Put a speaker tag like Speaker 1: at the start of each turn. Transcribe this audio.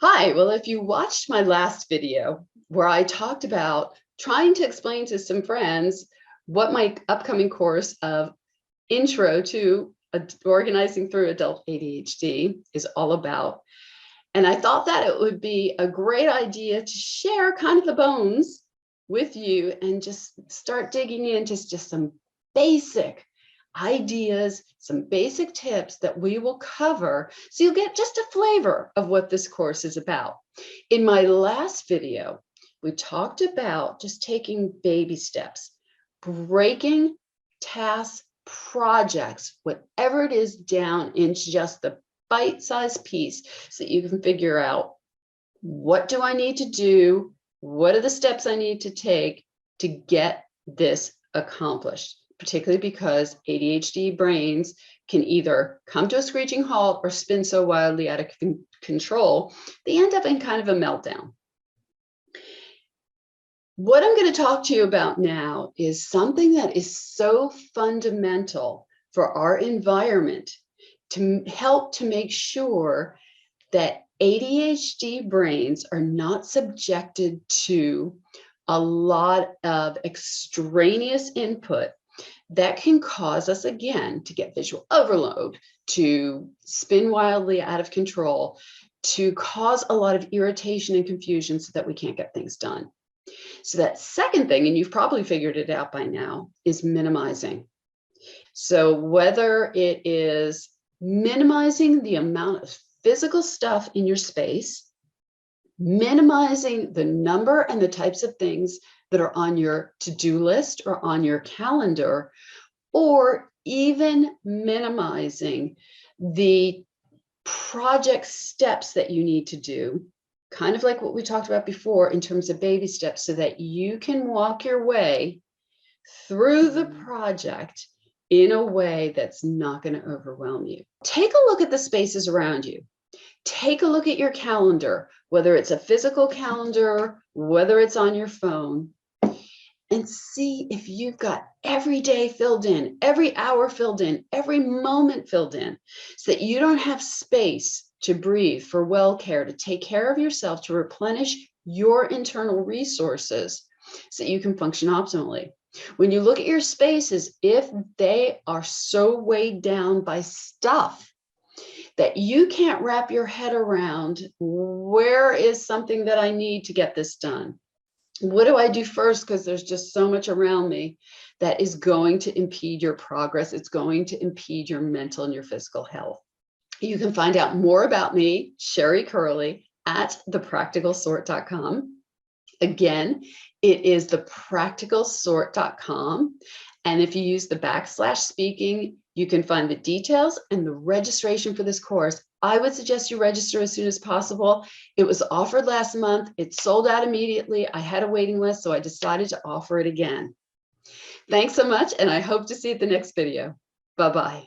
Speaker 1: Hi, well, if you watched my last video where I talked about trying to explain to some friends what my upcoming course of Intro to Organizing Through Adult ADHD is all about, and I thought that it would be a great idea to share kind of the bones with you and just start digging into just some basic ideas, some basic tips that we will cover so you'll get just a flavor of what this course is about. In my last video, we talked about just taking baby steps, breaking tasks, projects, whatever it is, down into just the bite-sized piece so that you can figure out, what do I need to do? What are the steps I need to take to get this accomplished? Particularly because ADHD brains can either come to a screeching halt or spin so wildly out of control, they end up in kind of a meltdown. What I'm going to talk to you about now is something that is so fundamental for our environment to help to make sure that ADHD brains are not subjected to a lot of extraneous input that can cause us, again, to get visual overload, to spin wildly out of control, to cause a lot of irritation and confusion so that we can't get things done. So that second thing, and you've probably figured it out by now, is minimizing. So whether it is minimizing the amount of physical stuff in your space, minimizing the number and the types of things that are on your to-do list or on your calendar, or even minimizing the project steps that you need to do, kind of like what we talked about before in terms of baby steps, so that you can walk your way through the project in a way that's not going to overwhelm you. Take a look at the spaces around you. Take a look at your calendar, whether it's a physical calendar, whether it's on your phone, and see if you've got every day filled in, every hour filled in, every moment filled in, so that you don't have space to breathe, for well care, to take care of yourself, to replenish your internal resources so that you can function optimally. When you look at your spaces, if they are so weighed down by stuff that you can't wrap your head around, where is something that I need to get this done? What do I do first? Because there's just so much around me that is going to impede your progress. It's going to impede your mental and your physical health. You can find out more about me, Sherry Curley, at thepracticalsort.com. Again, it is thepracticalsort.com. And if you use the /speaking, you can find the details and the registration for this course. I would suggest you register as soon as possible. It was offered last month. It sold out immediately. I had a waiting list, so I decided to offer it again. Thanks so much, and I hope to see you at the next video. Bye-bye.